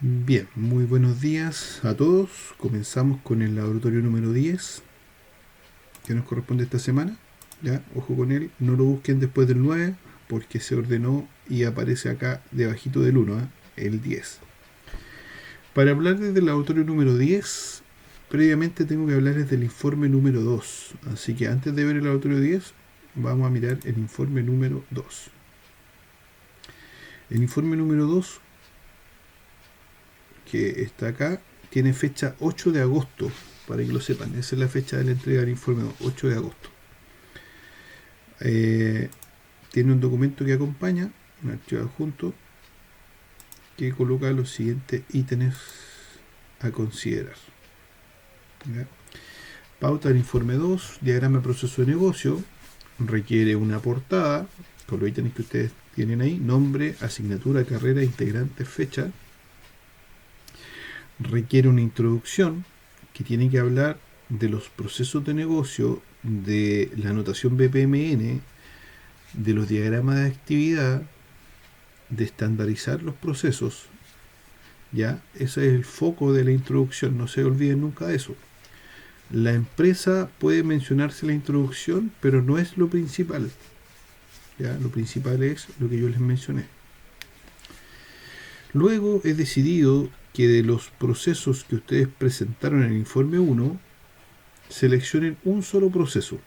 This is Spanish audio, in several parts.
Bien, muy buenos días a todos. Comenzamos con el laboratorio número 10 que nos corresponde esta semana. Ya, ojo con él, no lo busquen después del 9 porque se ordenó y aparece acá debajito del 1, el 10. Para hablar del laboratorio número 10, previamente tengo que hablarles del informe número 2. Así que antes de ver el laboratorio 10, vamos a mirar el informe número 2. El informe número 2, que está acá, tiene fecha 8 de agosto, para que lo sepan. Esa es la fecha de la entrega del informe 2, 8 de agosto. Eh, Tiene un documento que acompaña, un archivo adjunto, que coloca los siguientes ítems a considerar. ¿Ya? Pauta del informe 2, diagrama de proceso de negocio, requiere una portada, con los ítems que ustedes tienen ahí, nombre, asignatura, carrera, integrante, fecha. Requiere una introducción que tiene que hablar de los procesos de negocio, de la notación BPMN, de los diagramas de actividad, de estandarizar los procesos. Ya, ese es el foco de la introducción, no se olviden nunca de eso. La empresa puede mencionarse en la introducción, pero no es lo principal. Ya, lo principal es lo que yo les mencioné. Luego he decidido que de los procesos que ustedes presentaron en el informe 1, seleccionen un solo proceso.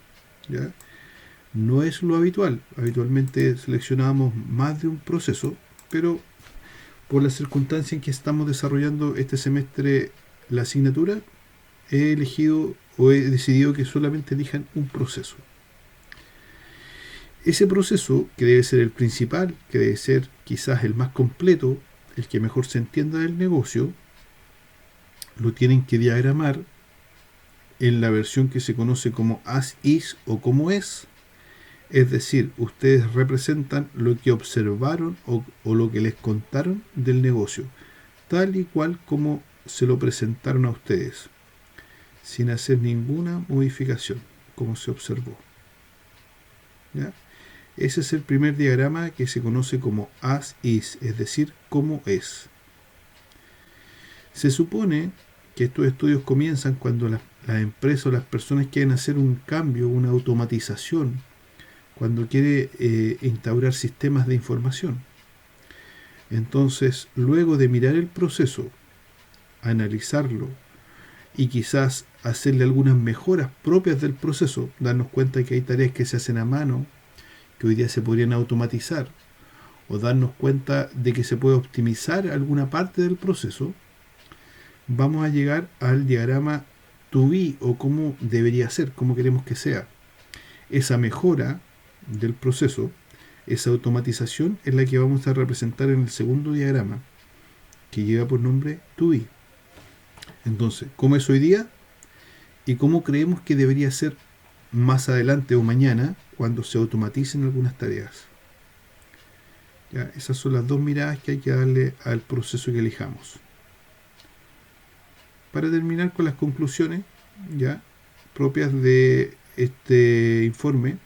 ¿Ya? No es lo habitual. Habitualmente seleccionábamos más de un proceso, pero por la circunstancia en que estamos desarrollando este semestre la asignatura, he elegido o he decidido que solamente elijan un proceso. Ese proceso, que debe ser el principal, que debe ser quizás el más completo, el que mejor se entienda del negocio, lo tienen que diagramar en la versión que se conoce como as is o como es decir, ustedes representan lo que observaron o lo que les contaron del negocio, tal y cual como se lo presentaron a ustedes, sin hacer ninguna modificación, como se observó. ¿Ya? Ese es el primer diagrama que se conoce como as is, es decir, como es. Se supone que estos estudios comienzan cuando las empresas o las personas quieren hacer un cambio, una automatización, cuando quiere instaurar sistemas de información. Entonces, luego de mirar el proceso, analizarlo y quizás hacerle algunas mejoras propias del proceso, darnos cuenta que hay tareas que se hacen a mano, que hoy día se podrían automatizar, o darnos cuenta de que se puede optimizar alguna parte del proceso, vamos a llegar al diagrama to be o cómo debería ser, cómo queremos que sea. Esa mejora del proceso, esa automatización es la que vamos a representar en el segundo diagrama, que lleva por nombre to be. Entonces, ¿cómo es hoy día? ¿Y cómo creemos que debería ser más adelante o mañana cuando se automaticen algunas tareas? ¿Ya? Esas son las dos miradas que hay que darle al proceso que elijamos. Para terminar con las conclusiones ya propias de este informe,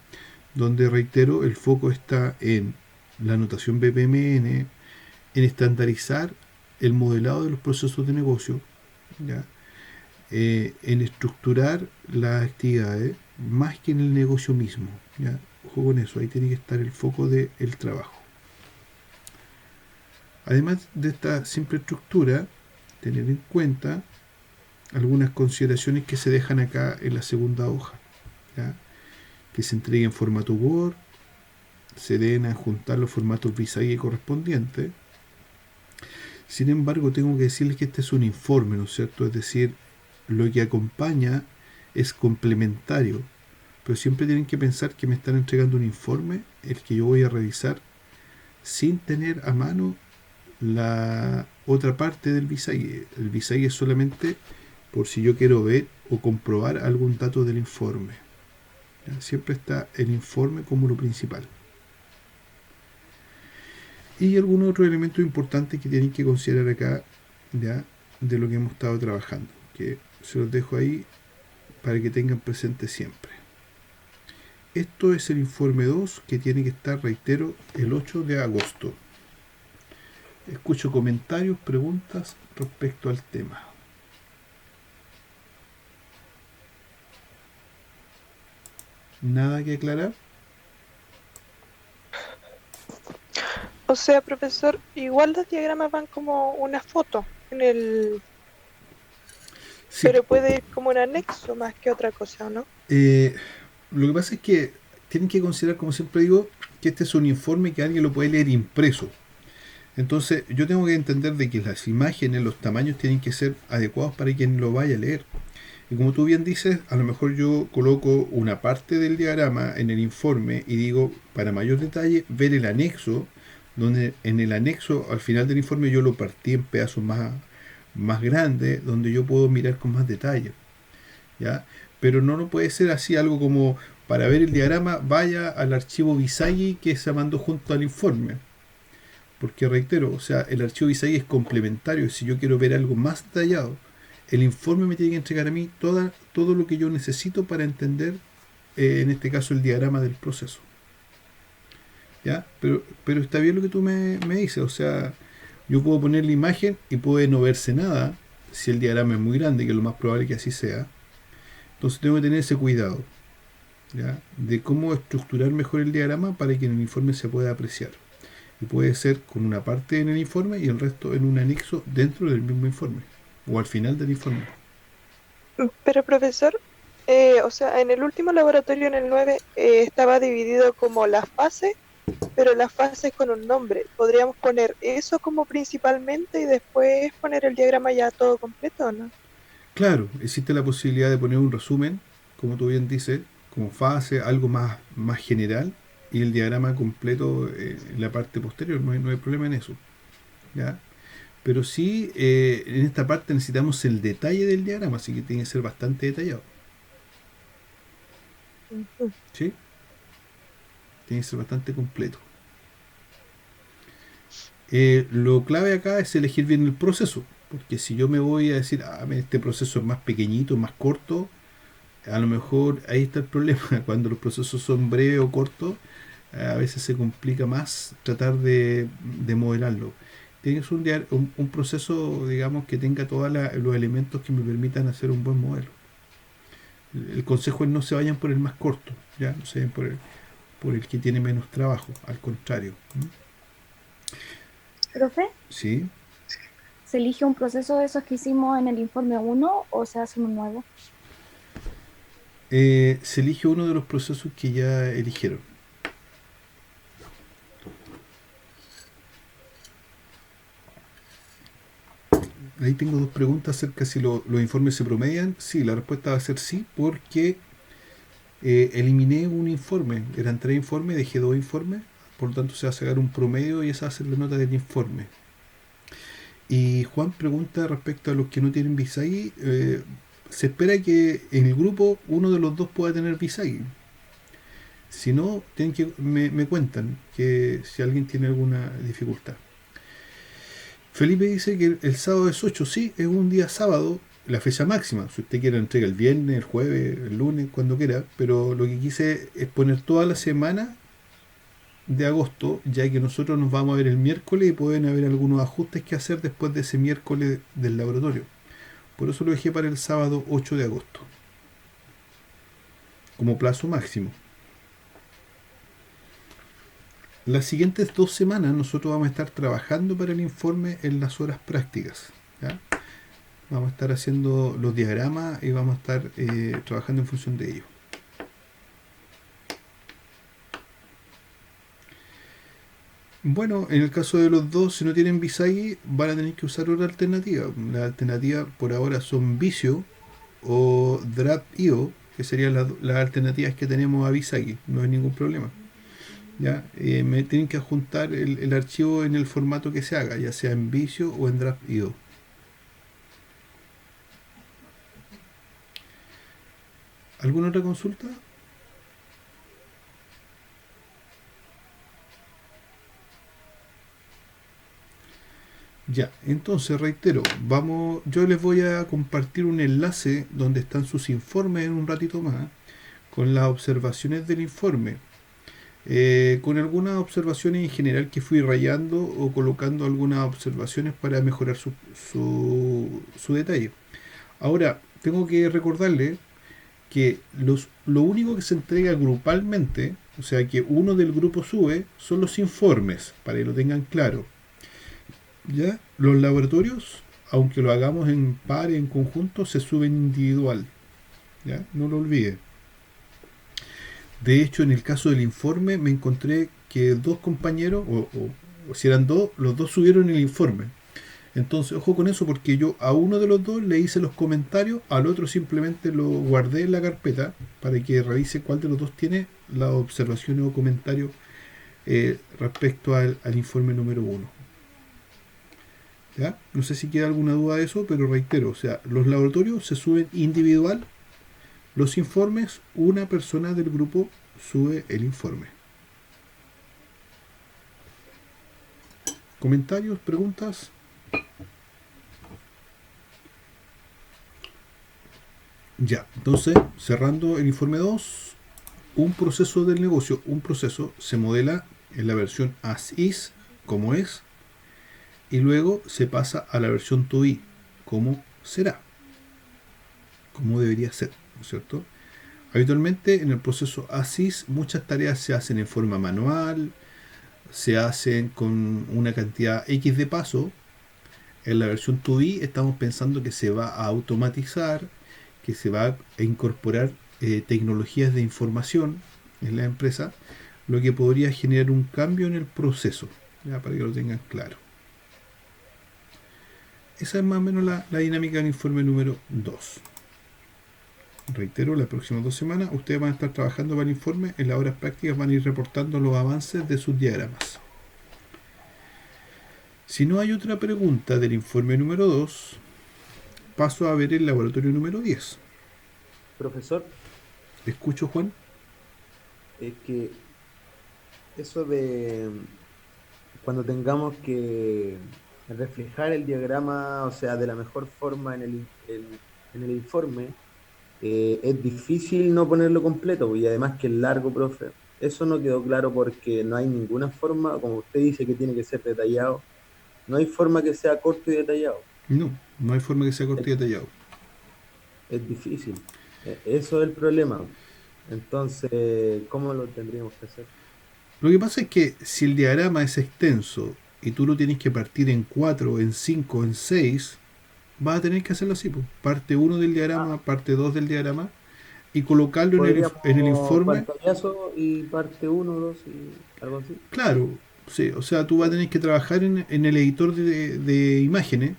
donde reitero, el foco está en la notación BPMN, en estandarizar el modelado de los procesos de negocio, ¿ya? En estructurar las actividades más que en el negocio mismo. ¿Ya? Ojo con eso, ahí tiene que estar el foco del trabajo. Además de esta simple estructura, tener en cuenta algunas consideraciones que se dejan acá en la segunda hoja. ¿Ya? Que se entregue en formato Word, se deben adjuntar los formatos Visage correspondientes. Sin embargo, tengo que decirles que este es un informe, ¿no es cierto? Es decir, lo que acompaña es complementario, pero siempre tienen que pensar que me están entregando un informe, el que yo voy a revisar, sin tener a mano la otra parte del Visage. El Visage es solamente por si yo quiero ver o comprobar algún dato del informe. ¿Ya? Siempre está el informe como lo principal. Y algunos otros elementos importantes que tienen que considerar acá, ya, de lo que hemos estado trabajando, que se los dejo ahí para que tengan presente siempre. Esto es el informe 2 que tiene que estar, reitero, el 8 de agosto. Escucho comentarios, preguntas respecto al tema. ¿Nada que aclarar? O sea, profesor, igual los diagramas van como una foto en el, Sí. pero puede ir como un anexo más que otra cosa, ¿no? Eh, lo que pasa es que tienen que considerar, como siempre digo, que este es un informe que alguien lo puede leer impreso. Entonces, yo tengo que entender de que las imágenes, los tamaños tienen que ser adecuados para quien lo vaya a leer. Y como tú bien dices, a lo mejor yo coloco una parte del diagrama en el informe y digo, para mayor detalle, ver el anexo, donde en el anexo, al final del informe, yo lo partí en pedazos más grandes, donde yo puedo mirar con más detalle. ¿Ya? Pero no puede ser así algo como, para ver el diagrama, vaya al archivo Visagi que se mandó junto al informe. Porque reitero, o sea, el archivo Visagi es complementario. Si yo quiero ver algo más detallado, el informe me tiene que entregar a mí todo lo que yo necesito para entender, en este caso, el diagrama del proceso. ¿Ya? Pero está bien lo que tú me dices. O sea, yo puedo poner la imagen y puede no verse nada si el diagrama es muy grande, que es lo más probable que así sea. Entonces tengo que tener ese cuidado, ¿ya? De cómo estructurar mejor el diagrama para que en el informe se pueda apreciar. Y puede ser con una parte en el informe y el resto en un anexo dentro del mismo informe o al final del informe. Pero profesor, o sea, en el último laboratorio, en el 9 estaba dividido como las fases, pero las fases con un nombre. ¿Podríamos poner eso como principalmente y después poner el diagrama ya todo completo, o no? Claro, existe la posibilidad de poner un resumen, como tú bien dices, como fase, algo más general, y el diagrama completo, en la parte posterior. No hay problema en eso, ¿ya? Pero sí, en esta parte necesitamos el detalle del diagrama, así que tiene que ser bastante detallado, Ujú. ¿sí? Tiene que ser bastante completo. Lo clave acá es elegir bien el proceso, porque si yo me voy a decir, este proceso es más pequeñito, más corto, a lo mejor ahí está el problema. Cuando los procesos son breves o cortos, a veces se complica más tratar de modelarlo. Tiene que ser un proceso, digamos, que tenga todos los elementos que me permitan hacer un buen modelo. El consejo es no se vayan por el más corto, ya no se vayan por el que tiene menos trabajo, al contrario. ¿Mm? Profe, ¿Sí? ¿se elige un proceso de esos que hicimos en el informe uno o se hace uno nuevo? Se elige uno de los procesos que ya eligieron. Ahí tengo dos preguntas acerca si los informes se promedian. Sí, la respuesta va a ser sí, porque eliminé un informe. Eran 3 informes, dejé 2 informes. Por lo tanto, se va a sacar un promedio y esa va a ser la nota del informe. Y Juan pregunta respecto a los que no tienen Visagi. Se espera que en el grupo uno de los dos pueda tener Visagi. Si no, me cuentan que si alguien tiene alguna dificultad. Felipe dice que el sábado es 8, sí, es un día sábado, la fecha máxima. Si usted quiere entrega el viernes, el jueves, el lunes, cuando quiera, pero lo que quise es poner toda la semana de agosto, ya que nosotros nos vamos a ver el miércoles y pueden haber algunos ajustes que hacer después de ese miércoles del laboratorio. Por eso lo dejé para el sábado 8 de agosto, como plazo máximo. Las siguientes 2 semanas nosotros vamos a estar trabajando para el informe en las horas prácticas, ¿ya? Vamos a estar haciendo los diagramas y vamos a estar trabajando en función de ello. Bueno, en el caso de los dos, si no tienen Visagi, van a tener que usar otra alternativa. La alternativa por ahora son Visio o Drap.io, que serían las alternativas que tenemos a Visagi. No hay ningún problema. ¿Ya? Me tienen que adjuntar el archivo en el formato que se haga, ya sea en Visio o en Drap.io. ¿Alguna otra consulta? Ya, entonces reitero, yo les voy a compartir un enlace donde están sus informes en un ratito más, con las observaciones del informe. con algunas observaciones en general que fui rayando o colocando algunas observaciones para mejorar su detalle. Ahora, tengo que recordarle que lo único que se entrega grupalmente, o sea que uno del grupo sube, son los informes, para que lo tengan claro. ¿Ya? Los laboratorios, aunque lo hagamos en par, en conjunto, se suben individual. ¿Ya? No lo olvide. De hecho, en el caso del informe, me encontré que dos compañeros, o si eran dos, los dos subieron el informe. Entonces, ojo con eso, porque yo a uno de los dos le hice los comentarios, al otro simplemente lo guardé en la carpeta para que revise cuál de los dos tiene las observaciones o comentarios respecto al informe número uno. ¿Ya? No sé si queda alguna duda de eso, pero reitero, o sea, los laboratorios se suben individual, los informes, una persona del grupo sube el informe. ¿Comentarios? ¿Preguntas? Ya, entonces, cerrando el informe 2, un proceso del negocio, un proceso se modela en la versión as is, como es, y luego se pasa a la versión to be, como será, como debería ser, ¿no es cierto? Habitualmente en el proceso as is muchas tareas se hacen en forma manual, se hacen con una cantidad X de pasos. En la versión to be estamos pensando que se va a automatizar, que se va a incorporar tecnologías de información en la empresa, lo que podría generar un cambio en el proceso, ¿ya? Para que lo tengan claro. Esa es más o menos la dinámica del informe número 2. Reitero, las próximas 2 semanas ustedes van a estar trabajando para el informe, en las horas prácticas van a ir reportando los avances de sus diagramas. Si no hay otra pregunta del informe número 2, paso a ver el laboratorio número 10. Profesor, ¿Escucho, Juan? es que eso de cuando tengamos que reflejar el diagrama, o sea, de la mejor forma en el informe, es difícil no ponerlo completo, y además que es largo, profe. Eso no quedó claro porque no hay ninguna forma, como usted dice que tiene que ser detallado, no hay forma que sea corto y detallado. No, no hay forma que sea corto Es, y detallado. es difícil. Eso es el problema. Entonces, ¿cómo lo tendríamos que hacer? Lo que pasa es que si el diagrama es extenso y tú lo tienes que partir en 4, en 5, en 6, vas a tener que hacerlo así, pues. Parte uno del Ah, diagrama, parte 2 del diagrama, y colocarlo en el podríamos informe. pantallazo y parte uno 2 y algo así. Claro, sí, o sea, tú vas a Ya, tener que trabajar en el editor de imágenes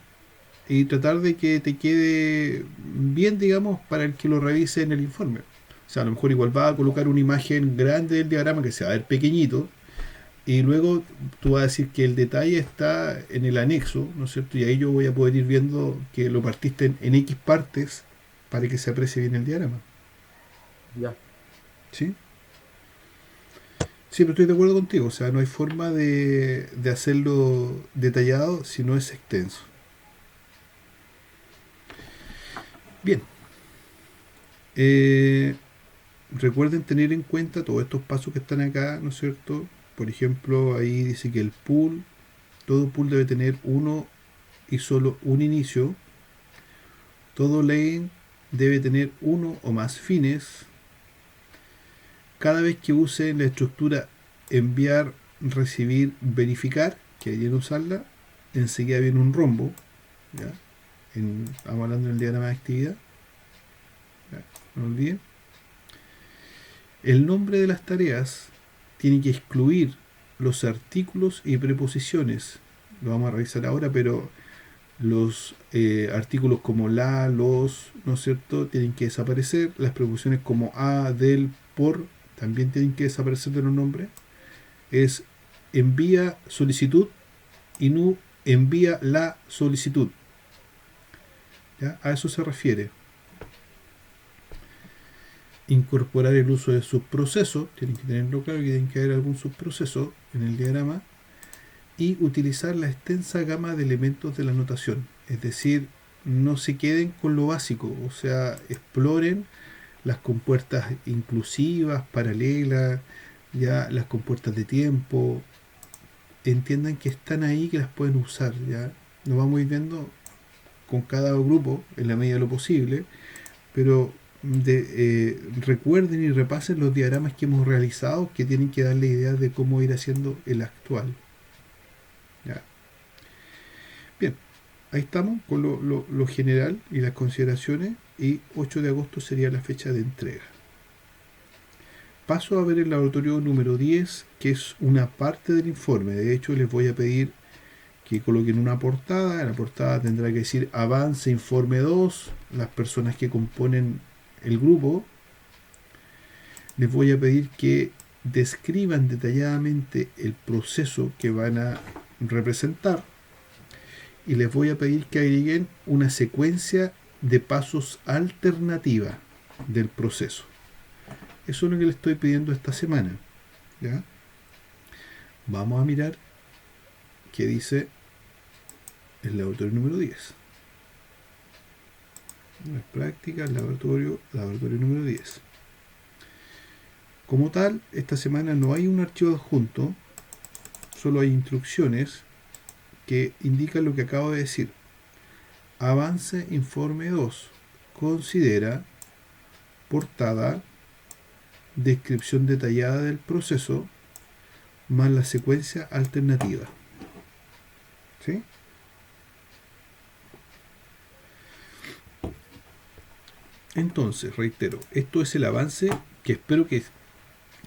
y tratar de que te quede bien, digamos, para el que lo revise en el informe. O sea, a lo mejor igual vas a colocar una imagen grande del diagrama que se va a ver pequeñito, y luego tú vas a decir que el detalle está en el anexo, ¿no es cierto? Y ahí yo voy a poder ir viendo que lo partiste en X partes para que se aprecie bien el diagrama. ya. ¿Sí? Sí, pero estoy de acuerdo contigo. O sea, no hay forma de hacerlo detallado si no es extenso. Bien. Eh, recuerden tener en cuenta todos estos pasos que están acá, ¿no es cierto? Por ejemplo, ahí dice que el pool, todo pool debe tener uno y solo un inicio. Todo lane debe tener uno o más fines. Cada vez que use la estructura enviar, recibir, verificar, que hay en usarla, enseguida viene un rombo. ¿Ya? Estamos hablando del diagrama de actividad. ¿Ya? No olviden. El nombre de las tareas tiene que excluir los artículos y preposiciones. Lo vamos a revisar ahora, pero los artículos como la, los, ¿no es cierto?, tienen que desaparecer. Las preposiciones como a, del, por, también tienen que desaparecer de los nombres. Es envía solicitud y no envía la solicitud. ¿Ya? A eso se refiere. Incorporar el uso de subprocesos, tienen que tenerlo claro que tienen que haber algún subproceso en el diagrama, y utilizar la extensa gama de elementos de la notación, es decir, no se queden con lo básico, o sea, exploren las compuertas inclusivas, paralelas, ya las compuertas de tiempo, entiendan que están ahí, que las pueden usar, ya lo vamos a ir viendo con cada grupo en la medida de lo posible, pero recuerden y repasen los diagramas que hemos realizado, que tienen que darle ideas de cómo ir haciendo el actual. ¿Ya? Bien, ahí estamos con lo general y las consideraciones, y 8 de agosto sería la fecha de entrega. Paso a ver el laboratorio número 10, que es una parte del informe. De hecho, les voy a pedir que coloquen una portada. La portada tendrá que decir avance informe 2. Las personas que componen el grupo, les voy a pedir que describan detalladamente el proceso que van a representar, y les voy a pedir que agreguen una secuencia de pasos alternativa del proceso. Eso es lo que les estoy pidiendo esta semana. ¿Ya? Vamos a mirar qué dice el laboratorio número 10. Las prácticas, laboratorio número 10. Como tal, esta semana no hay un archivo adjunto, solo hay instrucciones que indican lo que acabo de decir. Avance informe 2. Considera portada, descripción detallada del proceso, más la secuencia alternativa. ¿Sí? Entonces, reitero, esto es el avance que espero que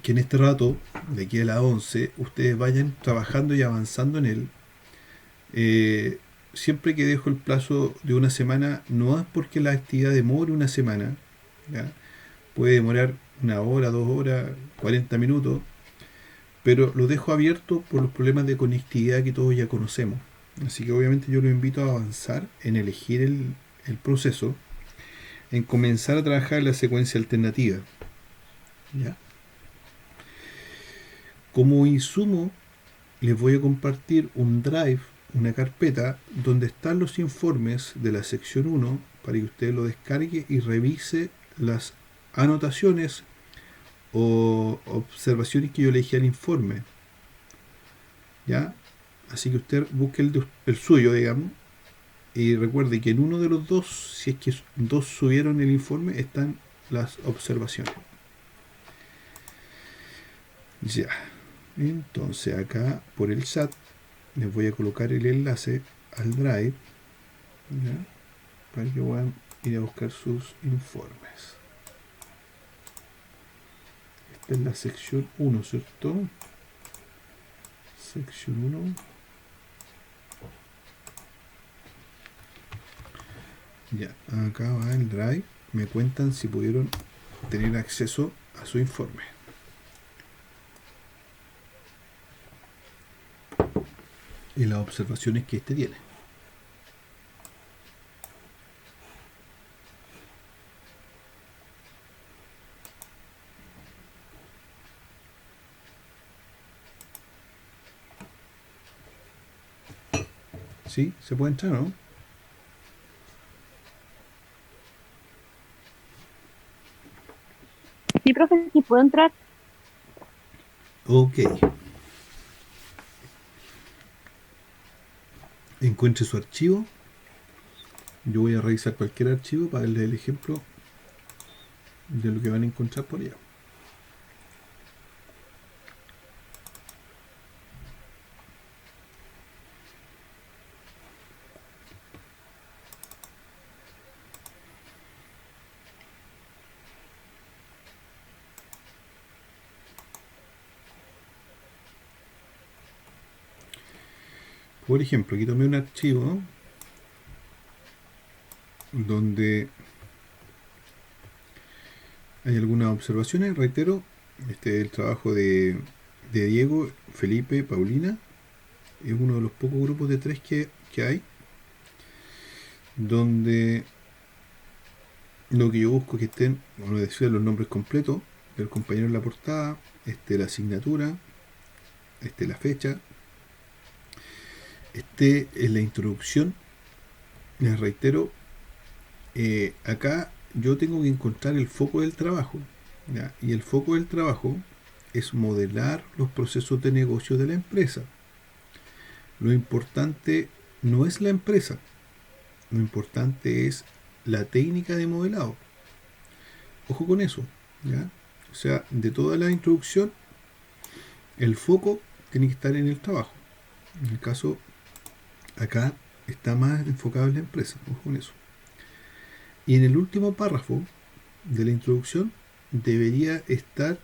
en este rato, de aquí a las 11, ustedes vayan trabajando y avanzando en él. Siempre que dejo el plazo de una semana, no es porque la actividad demore una semana, ¿ya? Puede demorar 1 hora, 2 horas, 40 minutos, pero lo dejo abierto por los problemas de conectividad que todos ya conocemos. Así que obviamente yo los invito a avanzar en elegir el proceso, en comenzar a trabajar en la secuencia alternativa. ¿Ya? Como insumo, les voy a compartir un drive, una carpeta, donde están los informes de la sección 1, para que usted lo descargue y revise las anotaciones o observaciones que yo le dije al informe. ¿Ya? Así que usted busque el suyo, digamos, y recuerde que en uno de los dos, si es que dos subieron el informe, están las observaciones. Ya. Entonces acá por el chat les voy a colocar el enlace al drive, ¿ya? Para que puedan ir a buscar sus informes. Esta es la sección 1, ¿cierto? Sección 1. Ya, acá va el drive. Me cuentan si pudieron tener acceso a su informe y las observaciones que este tiene. ¿Sí? ¿Se puede entrar, no? Sí, profe, sí puedo entrar. Ok. Encuentre su archivo. Yo voy a revisar cualquier archivo para darles el ejemplo de lo que van a encontrar por allá. Por ejemplo, aquí tomé un archivo donde hay algunas observaciones. Reitero, este es el trabajo de Diego, Felipe, Paulina. Es uno de los pocos grupos de 3 que hay, donde lo que yo busco es que estén, como decía, los nombres completos del compañero en la portada, la asignatura, la fecha, en la introducción. Les reitero, acá yo tengo que encontrar el foco del trabajo, ¿ya? Y el foco del trabajo es modelar los procesos de negocio de la empresa. Lo importante no es la empresa, lo importante es la técnica de modelado. Ojo con eso, ¿ya? O sea, de toda la introducción, el foco tiene que estar en el trabajo. En el caso, acá está más enfocado en la empresa, ojo con eso. Y en el último párrafo de la introducción debería estar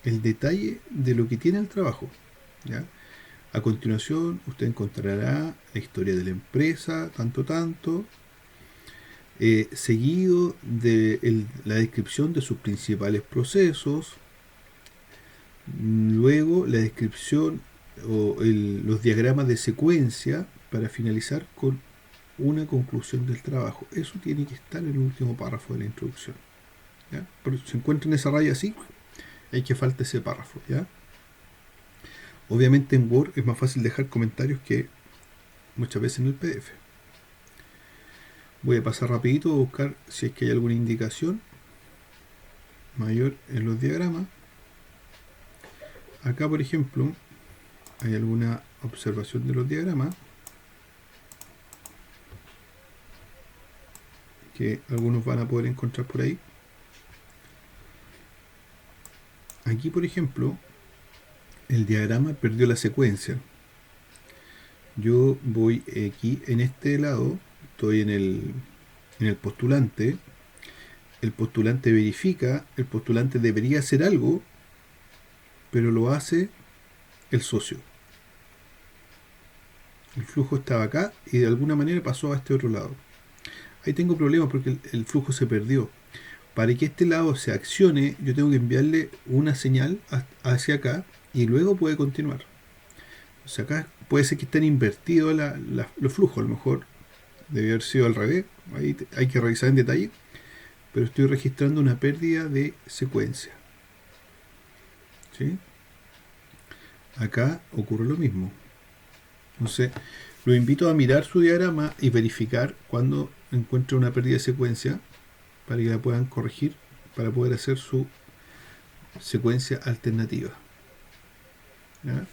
el detalle de lo que tiene el trabajo, ¿ya? A continuación, usted encontrará la historia de la empresa, tanto, seguido de la descripción de sus principales procesos, luego la descripción los diagramas de secuencia para finalizar con una conclusión del trabajo. Eso tiene que estar en el último párrafo de la introducción, ¿ya? Pero si se encuentra en esa raya así, hay que falta ese párrafo, ¿ya? Obviamente en Word es más fácil dejar comentarios que muchas veces en el PDF. Voy a pasar rapidito a buscar si es que hay alguna indicación mayor en los diagramas. Acá, por ejemplo, hay alguna observación de los diagramas que algunos van a poder encontrar por ahí. Aquí, por ejemplo, el diagrama perdió la secuencia. Yo voy aquí en este lado, estoy en el postulante. El postulante verifica, el postulante debería hacer algo, pero lo hace el socio. El flujo estaba acá y de alguna manera pasó a este otro lado. Ahí tengo problemas porque el flujo se perdió. Para que este lado se accione, yo tengo que enviarle una señal hacia acá y luego puede continuar. O sea, acá puede ser que estén invertidos los flujos, a lo mejor debe haber sido al revés. Ahí hay que revisar en detalle, pero estoy registrando una pérdida de secuencia, ¿sí? Acá ocurre lo mismo. Entonces, lo invito a mirar su diagrama y verificar cuando encuentre una pérdida de secuencia para que la puedan corregir, para poder hacer su secuencia alternativa, ¿ya?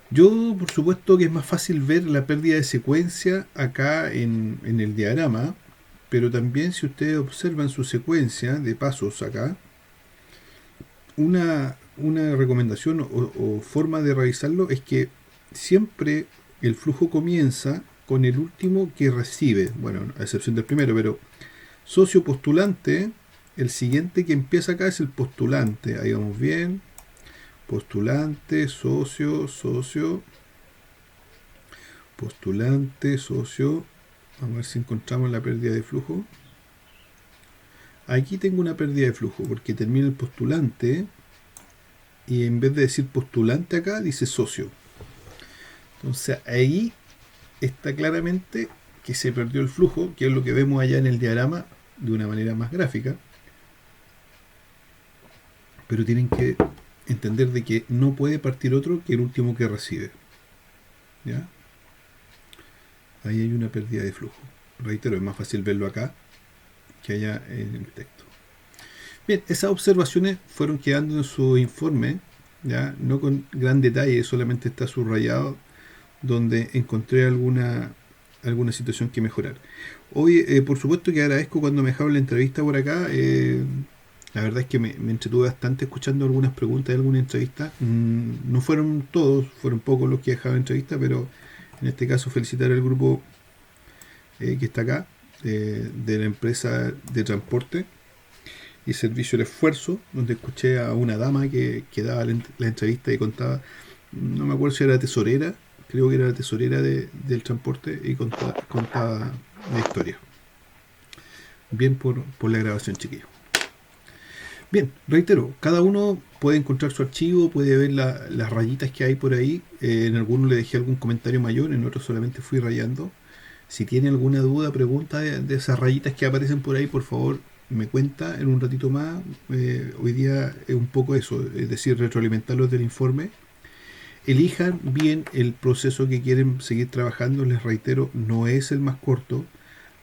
Yo, por supuesto que es más fácil ver la pérdida de secuencia acá en el diagrama, pero también si ustedes observan su secuencia de pasos acá, una recomendación o forma de revisarlo es que siempre el flujo comienza con el último que recibe, bueno, a excepción del primero, pero socio postulante, el siguiente que empieza acá es el postulante. Ahí vamos bien. Postulante, socio, postulante, socio. Vamos a ver si encontramos la pérdida de flujo. Aquí tengo una pérdida de flujo porque termina el postulante y en vez de decir postulante acá dice socio. Entonces ahí está claramente que se perdió el flujo, que es lo que vemos allá en el diagrama de una manera más gráfica. Pero tienen que entender de que no puede partir otro que el último que recibe, ¿ya? Ahí hay una pérdida de flujo. Reitero, es más fácil verlo acá que allá en el texto. Bien, esas observaciones fueron quedando en su informe, ¿ya? No con gran detalle, solamente está subrayado donde encontré alguna situación que mejorar. Hoy, por supuesto que agradezco cuando me dejaron la entrevista por acá. La verdad es que me entretuve bastante escuchando algunas preguntas de alguna entrevista. No fueron todos, fueron pocos los que dejaron entrevista, pero en este caso felicitar al grupo que está acá, de la empresa de transporte y servicio de esfuerzo, donde escuché a una dama que daba la entrevista y contaba, no me acuerdo si era tesorera, creo que era la tesorera del transporte, y contaba la historia. Bien por la grabación, chiquillos. Bien, reitero, cada uno puede encontrar su archivo, puede ver las rayitas que hay por ahí. En algunos le dejé algún comentario mayor, en otros solamente fui rayando. Si tiene alguna duda, pregunta de esas rayitas que aparecen por ahí, por favor, me cuenta en un ratito más. Hoy día es un poco eso, es decir, retroalimentarlos del informe. Elijan bien el proceso que quieren seguir trabajando. Les reitero, no es el más corto.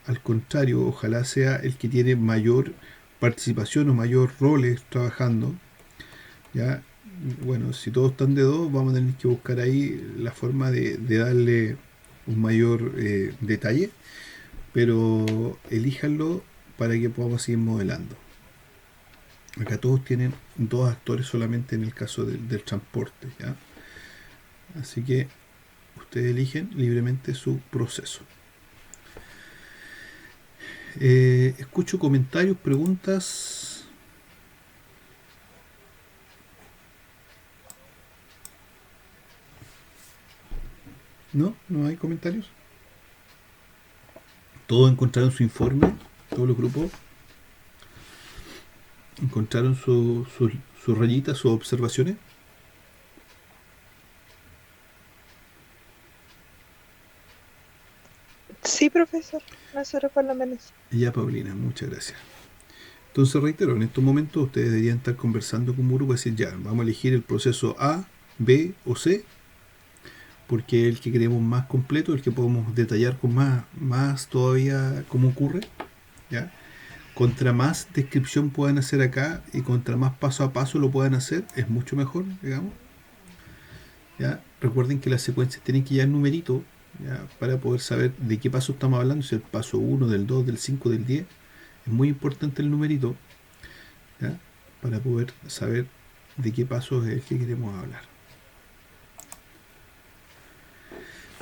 Al contrario, ojalá sea el que tiene mayor participación o mayor roles trabajando, ¿Ya? Bueno, si todos están de dos, vamos a tener que buscar ahí la forma de darle un mayor detalle, pero elíjanlo para que podamos seguir modelando. Acá todos tienen dos actores solamente en el caso del transporte, ¿ya? Así que ustedes eligen libremente su proceso. Escucho comentarios, preguntas. ¿No? ¿No hay comentarios? ¿Todos encontraron su informe? ¿Todos los grupos encontraron sus rayitas, sus observaciones? Sí, profesor. Nosotros por lo menos. Ya, Paulina, muchas gracias. Entonces reitero, en estos momentos ustedes deberían estar conversando como grupo y decir, ya, vamos a elegir el proceso A, B o C, porque es el que queremos más completo, el que podemos detallar con más todavía cómo ocurre, ¿ya? Contra más descripción puedan hacer acá y contra más paso a paso lo puedan hacer, es mucho mejor, digamos. ¿Ya? Recuerden que las secuencias tienen que llevar numerito, ¿ya? Para poder saber de qué paso estamos hablando, si es el paso 1, del 2, del 5, del 10. Es muy importante el numerito, ¿ya? Para poder saber de qué paso es el que queremos hablar.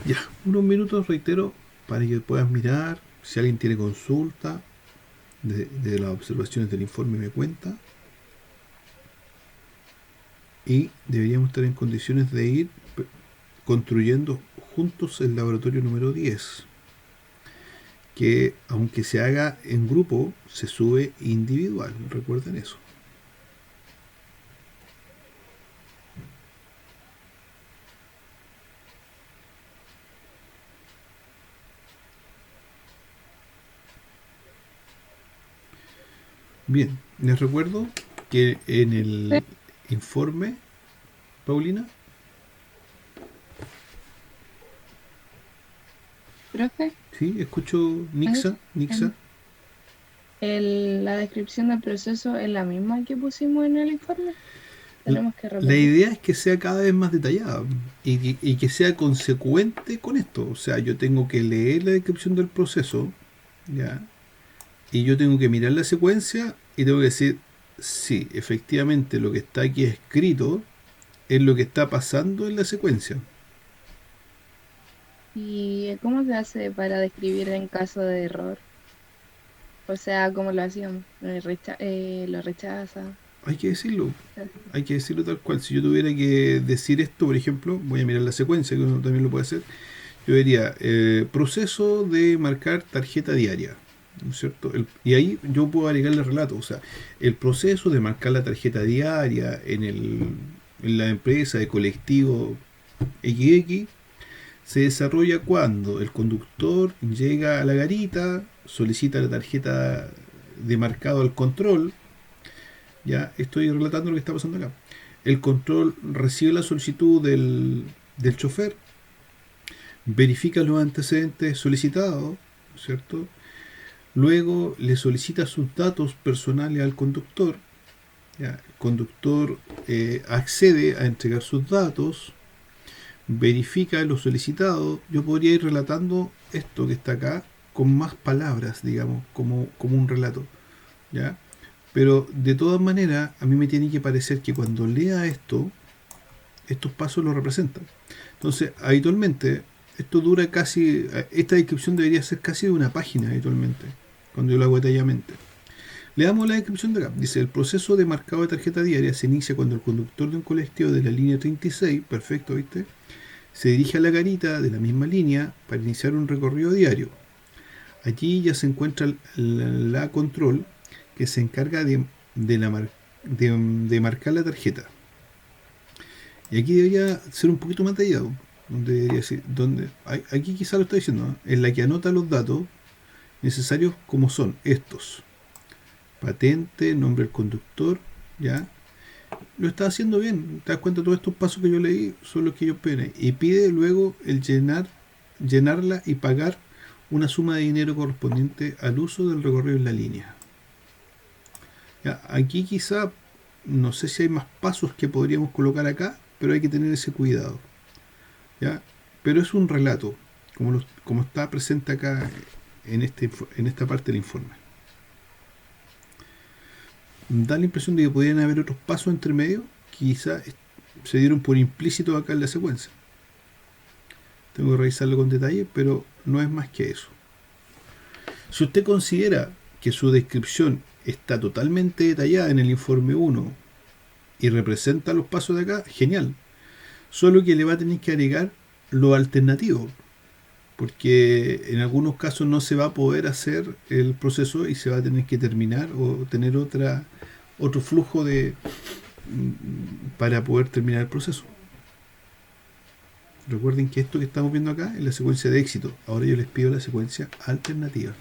Ya, unos minutos, reitero, para que puedas mirar. Si alguien tiene consulta de las observaciones del informe, me cuenta. Y deberíamos estar en condiciones de ir construyendo juntos el laboratorio número 10, que aunque se haga en grupo, se sube individual. Recuerden eso. Bien, les recuerdo que en el informe, Paulina, Profe, sí, escucho Nixa. la descripción del proceso es la misma que pusimos en el informe. Tenemos que La repetir. idea es que sea cada vez más detallada y que sea consecuente con esto. O sea, yo tengo que leer la descripción del proceso, ¿ya? Y yo tengo que mirar la secuencia y tengo que decir, sí, efectivamente lo que está aquí escrito es lo que está pasando en la secuencia. ¿Y cómo se hace para describir en caso de error? O sea, ¿cómo lo hacíamos? Lo rechaza. Hay que decirlo, hay que decirlo tal cual. Si yo tuviera que decir esto, por ejemplo, voy a mirar la secuencia, que uno también lo puede hacer. Yo diría, proceso de marcar tarjeta diaria, ¿no es cierto? Y ahí yo puedo agregarle el relato, o sea, el proceso de marcar la tarjeta diaria en la empresa de colectivo XX se desarrolla cuando el conductor llega a la garita, solicita la tarjeta de marcado al control. Ya estoy relatando lo que está pasando acá. El control recibe la solicitud del chofer, verifica los antecedentes solicitados, ¿cierto? Luego le solicita sus datos personales al conductor. ¿Ya? El conductor accede a entregar sus datos, verifica lo solicitado. Yo podría ir relatando esto que está acá con más palabras, digamos, como un relato, ¿ya? Pero de todas maneras, a mí me tiene que parecer que cuando lea esto, estos pasos lo representan. Entonces, habitualmente, esto dura casi, esta descripción debería ser casi de una página habitualmente, cuando yo lo hago detalladamente. Leamos la descripción de acá. Dice, el proceso de marcado de tarjeta diaria se inicia cuando el conductor de un colectivo de la línea 36, perfecto, ¿viste? Se dirige a la garita de la misma línea para iniciar un recorrido diario. Allí ya se encuentra la control que se encarga de marcar la tarjeta. Y aquí debería ser un poquito más detallado. Donde debería decir, aquí quizá lo está diciendo, ¿no? En la que anota los datos necesarios como son estos: patente, nombre del conductor, ya. Lo está haciendo bien. Te das cuenta, todos estos pasos que yo leí son los que ellos piden. Y pide luego el llenarla y pagar una suma de dinero correspondiente al uso del recorrido en la línea. Ya, aquí quizá no sé si hay más pasos que podríamos colocar acá, pero hay que tener ese cuidado, ¿ya? Pero es un relato, como está presente acá en esta parte del informe. Da la impresión de que podrían haber otros pasos entre medio, quizás se dieron por implícito acá en la secuencia. Tengo que revisarlo con detalle, pero no es más que eso. Si usted considera que su descripción está totalmente detallada en el informe 1 y representa los pasos de acá, genial. Solo que le va a tener que agregar lo alternativo, porque en algunos casos no se va a poder hacer el proceso y se va a tener que terminar o tener otro flujo para poder terminar el proceso. Recuerden que esto que estamos viendo acá es la secuencia de éxito. Ahora yo les pido la secuencia alternativa.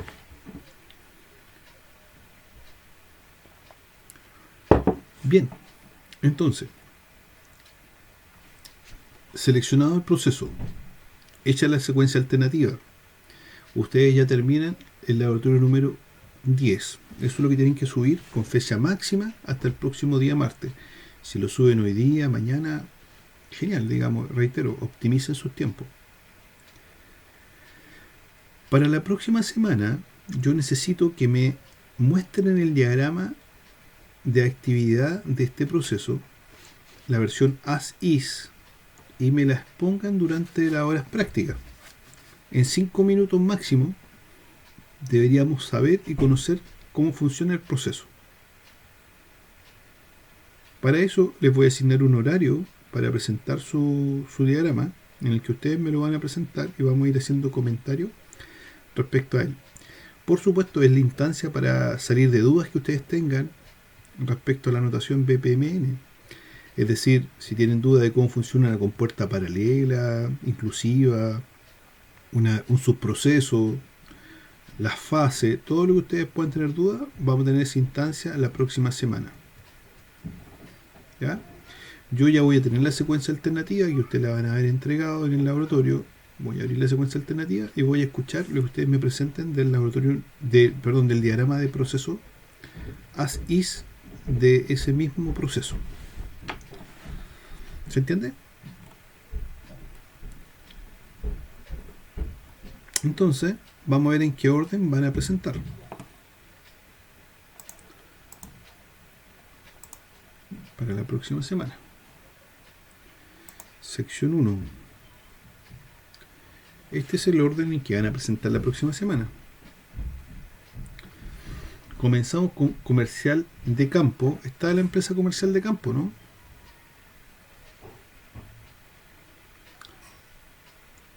Bien, entonces, seleccionado el proceso, hecha la secuencia alternativa, ustedes ya terminan el laboratorio número 10. Eso es lo que tienen que subir con fecha máxima hasta el próximo día martes. Si lo suben hoy día, mañana, genial, digamos, reitero, optimicen sus tiempos. Para la próxima semana, yo necesito que me muestren el diagrama de actividad de este proceso, la versión as is, y me la expongan durante las horas prácticas. En 5 minutos máximo deberíamos saber y conocer cómo funciona el proceso. Para eso les voy a asignar un horario para presentar su diagrama, en el que ustedes me lo van a presentar y vamos a ir haciendo comentarios respecto a él. Por supuesto, es la instancia para salir de dudas que ustedes tengan respecto a la notación BPMN. Es decir, si tienen duda de cómo funciona la compuerta paralela, inclusiva, un subproceso, las fases, todo lo que ustedes puedan tener dudas, vamos a tener esa instancia la próxima semana. ¿Ya? Yo ya voy a tener la secuencia alternativa que ustedes la van a haber entregado en el laboratorio. Voy a abrir la secuencia alternativa y voy a escuchar lo que ustedes me presenten del laboratorio, del diagrama de proceso as is de ese mismo proceso. ¿Se entiende? Entonces, vamos a ver en qué orden van a presentar. Para la próxima semana. Sección 1. Este es el orden en que van a presentar la próxima semana. Comenzamos con comercial de campo. Está la empresa comercial de campo, ¿no?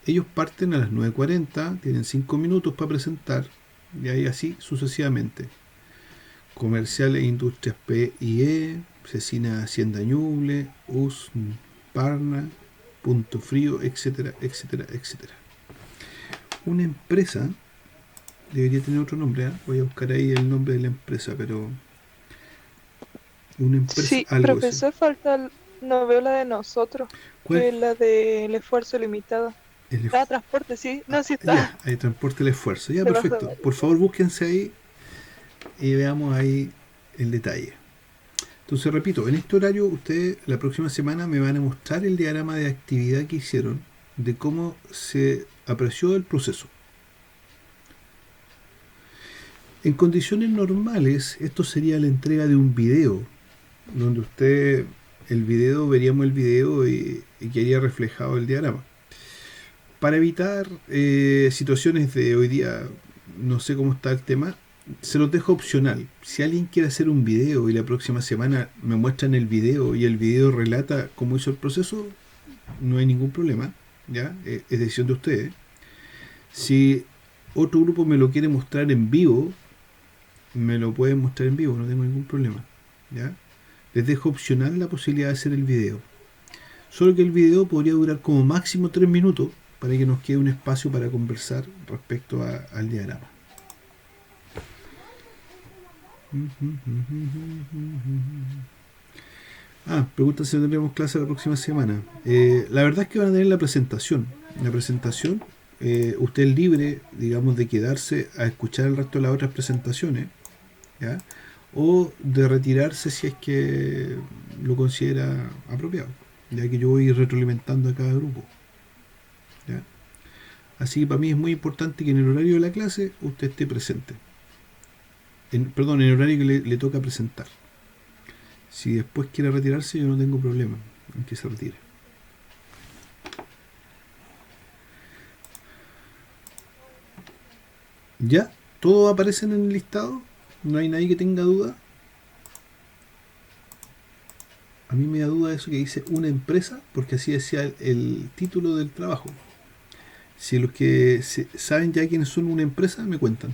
Ellos parten a las 9:40, tienen 5 minutos para presentar, y ahí así sucesivamente. Comerciales e Industrias P&E, Cecina Hacienda Ñuble, US Parna, Punto Frío, etcétera, etcétera, etcétera. Una empresa debería tener otro nombre, ¿eh? Voy a buscar ahí el nombre de la empresa, pero una empresa, Sí, algo así. profesor, falta, no veo la de nosotros, ¿Cuál? que es la del esfuerzo limitado. Ah, transporte, sí, no, sí está. Ya, ahí transporte el esfuerzo. Ya, Se basa perfecto. varios. Por favor, búsquense ahí y veamos ahí el detalle. Entonces, repito, en este horario ustedes la próxima semana me van a mostrar el diagrama de actividad que hicieron, de cómo se apreció el proceso. En condiciones normales, esto sería la entrega de un video, donde veríamos el video y quedaría reflejado el diagrama. Para evitar situaciones de hoy día, no sé cómo está el tema, se los dejo opcional. Si alguien quiere hacer un video y la próxima semana me muestran el video y el video relata cómo hizo el proceso, no hay ningún problema, ¿ya? Es decisión de ustedes. Si otro grupo me lo quiere mostrar en vivo, me lo pueden mostrar en vivo, no tengo ningún problema, ¿ya? Les dejo opcional la posibilidad de hacer el video. Solo que el video podría durar como máximo 3 minutos para que nos quede un espacio para conversar respecto al diagrama. Pregunta si tendremos clase la próxima semana. La verdad es que van a tener la presentación. La presentación, usted es libre, digamos, de quedarse a escuchar el resto de las otras presentaciones, ¿ya? o de retirarse si es que lo considera apropiado, ya que yo voy retroalimentando a cada grupo. ¿Ya? Así que para mí es muy importante que en el horario de la clase usted esté presente. Perdón, en el horario que le toca presentar. Si después quiere retirarse, yo no tengo problema en que se retire. ¿Ya? ¿Todos aparecen en el listado? ¿No hay nadie que tenga duda? A mí me da duda eso que dice una empresa, porque así decía el título del trabajo. Si los que saben ya quiénes son una empresa, me cuentan.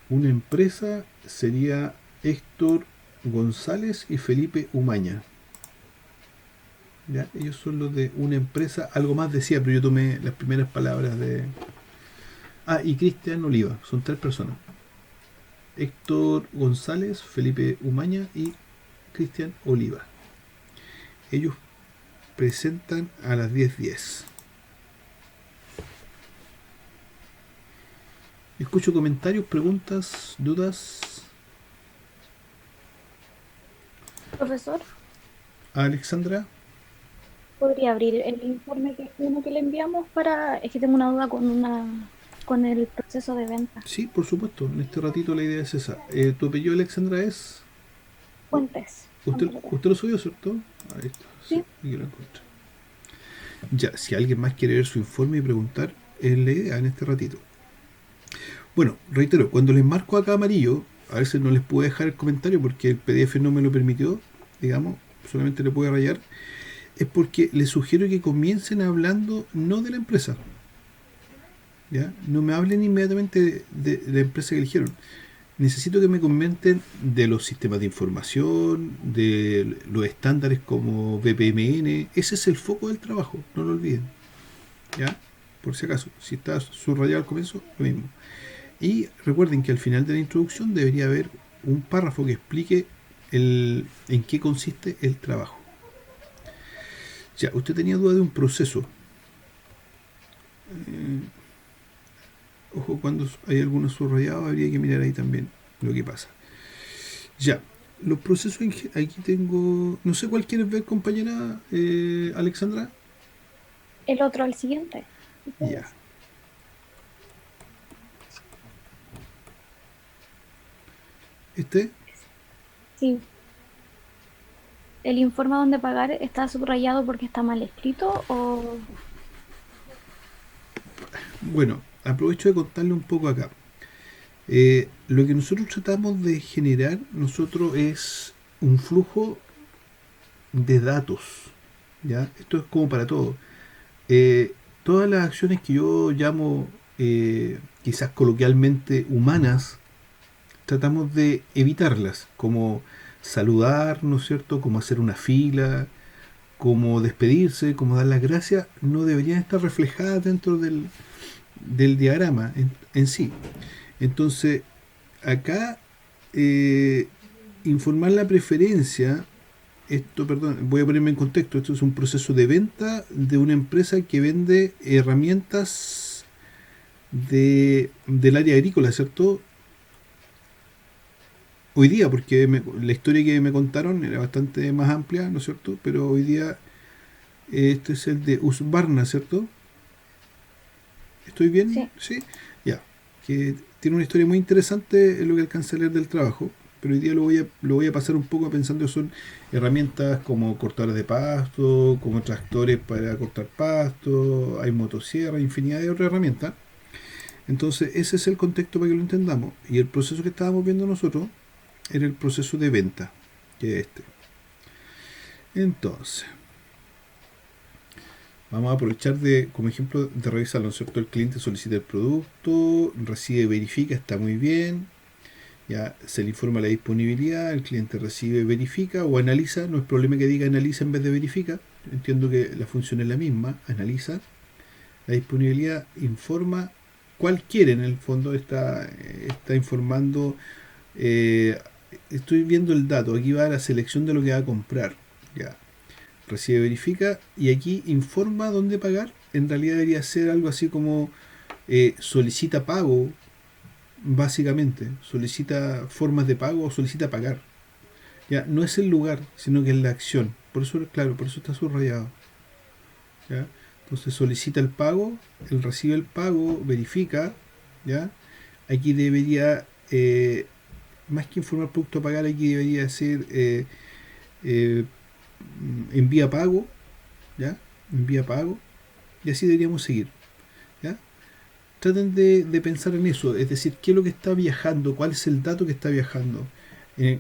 Una empresa sería Héctor González y Felipe Umaña. ¿Ya? Ellos son los de una empresa. Algo más decía, pero yo tomé las primeras palabras de... Ah, y Cristian Oliva. Son 3 personas. Héctor González, Felipe Umaña y Cristian Oliva. Ellos presentan a las 10:10. Escucho comentarios, preguntas, dudas. Profesor, Alexandra. ¿podría abrir el informe que le enviamos para... Es que tengo una duda con el proceso de venta. Sí, por supuesto. En este ratito la idea es esa. ¿Tu apellido, Alexandra, es? Fuentes. Usted lo subió, ¿cierto? Ahí está. Sí. Aquí lo encontré. Ya, si alguien más quiere ver su informe y preguntar, es la idea en este ratito. Bueno, reitero, cuando les marco acá amarillo, a veces no les puedo dejar el comentario porque el PDF no me lo permitió, digamos, solamente le puedo rayar, es porque les sugiero que comiencen hablando no de la empresa. ¿Ya? No me hablen inmediatamente de la empresa que eligieron. Necesito que me comenten de los sistemas de información, de los estándares como BPMN. Ese es el foco del trabajo, no lo olviden. ¿Ya? Por si acaso, si está subrayado al comienzo, lo mismo. Y recuerden que al final de la introducción debería haber un párrafo que explique en qué consiste el trabajo. Ya, usted tenía duda de un proceso. Ojo, cuando hay algunos subrayados, habría que mirar ahí también lo que pasa. Ya, los procesos, aquí tengo... No sé cuál quieres ver, compañera Alexandra. El otro, el siguiente. Ya. ¿Este? Sí. ¿El informe donde pagar está subrayado porque está mal escrito o...? Bueno, aprovecho de contarle un poco acá. Lo que nosotros tratamos de generar nosotros es un flujo de datos. ¿Ya? Esto es como para todo. Todas las acciones que yo llamo quizás coloquialmente humanas, tratamos de evitarlas, como saludar, ¿no es cierto? Como hacer una fila, como despedirse, como dar las gracias, no deberían estar reflejadas dentro del diagrama en sí. Entonces, acá informar la preferencia, esto, perdón, voy a ponerme en contexto, esto es un proceso de venta de una empresa que vende herramientas del área agrícola, ¿cierto? Hoy día, porque la historia que me contaron era bastante más amplia, ¿no es cierto? Pero hoy día este es el de Husqvarna, ¿cierto? ¿Estoy bien? Sí. Sí. Ya. Que tiene una historia muy interesante en lo que alcanza a leer del trabajo, pero hoy día lo voy a pasar un poco pensando que son herramientas como cortadores de pasto, como tractores para cortar pasto, hay motosierras, infinidad de otras herramientas. Entonces, ese es el contexto para que lo entendamos. Y el proceso que estábamos viendo nosotros era el proceso de venta, que es este. Entonces, vamos a aprovechar como ejemplo de revisarlo, ¿no es cierto? El cliente solicita el producto, recibe, verifica, está muy bien, ya se le informa la disponibilidad, el cliente recibe, verifica o analiza, no es problema que diga analiza en vez de verifica, entiendo que la función es la misma, analiza la disponibilidad, informa cuál quiere, en el fondo está informando, estoy viendo el dato, aquí va la selección de lo que va a comprar, ya. Recibe, verifica y aquí informa dónde pagar en realidad debería ser algo así como solicita pago, básicamente. Solicita formas de pago o solicita pagar. Ya, no es el lugar, sino que es la acción. Por eso, claro, por eso está subrayado. ¿Ya? Entonces solicita el pago, él recibe el pago, verifica, ¿ya? Aquí debería, más que informar producto a pagar, aquí debería ser eh, envía pago, ¿ya? Envía pago, y así deberíamos seguir, ¿ya? Traten de pensar en eso, es decir, qué es lo que está viajando, cuál es el dato que está viajando.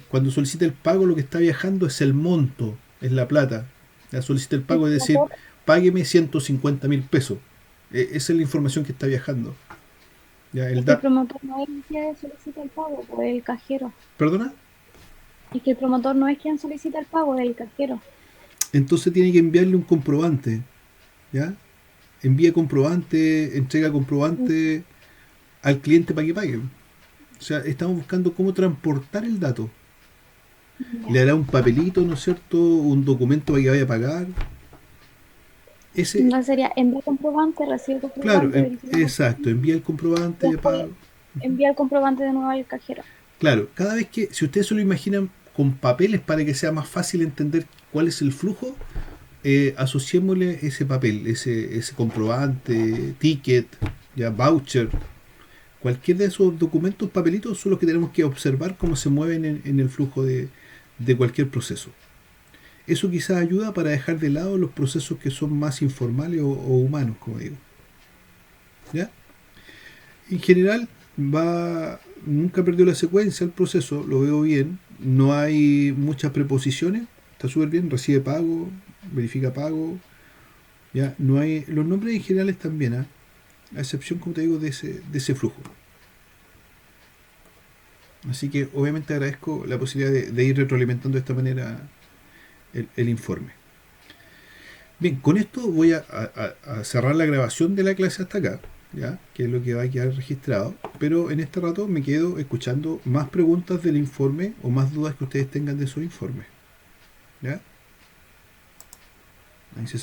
Cuando solicita el pago, lo que está viajando es el monto, es la plata. Ya solicita el El pago, es decir, promotor, págueme 150.000 pesos. Esa es la información que está viajando. Ya, es que el promotor no es quien solicita el pago, pues el cajero. ¿Perdona? Es que el promotor no es quien solicita el pago, es el cajero. Entonces tiene que enviarle un comprobante. ¿Ya? Envía comprobante, entrega comprobante al cliente para que pague. O sea, estamos buscando cómo transportar el dato. Le Ya. hará un papelito, ¿no es cierto? Un documento para que vaya a pagar. Ese, Entonces sería envía comprobante, recibe claro, comprobante, verifica exacto, comprobante, envía el y comprobante de después pago. envía el comprobante de nuevo al cajero. Claro, cada vez que, si ustedes se lo imaginan con papeles para que sea más fácil entender cuál es el flujo, asociémosle ese papel, ese comprobante, ticket, ya voucher, cualquier de esos documentos, papelitos, son los que tenemos que observar cómo se mueven en el flujo de cualquier proceso. Eso quizás ayuda para dejar de lado los procesos que son más informales o humanos, como digo. ¿Ya? En general, nunca perdió la secuencia el proceso, lo veo bien. No hay muchas preposiciones, está súper bien, recibe pago, verifica pago. Ya, no hay, los nombres en general están bien, ¿eh? A excepción, como te digo, de ese flujo. Así que obviamente agradezco la posibilidad de ir retroalimentando de esta manera el informe. Bien, con esto voy a cerrar la grabación de la clase hasta acá, ¿ya? Que es lo que va a quedar registrado. Pero en este rato me quedo escuchando más preguntas del informe o más dudas que ustedes tengan de su informe. ¿Ya? Ahí se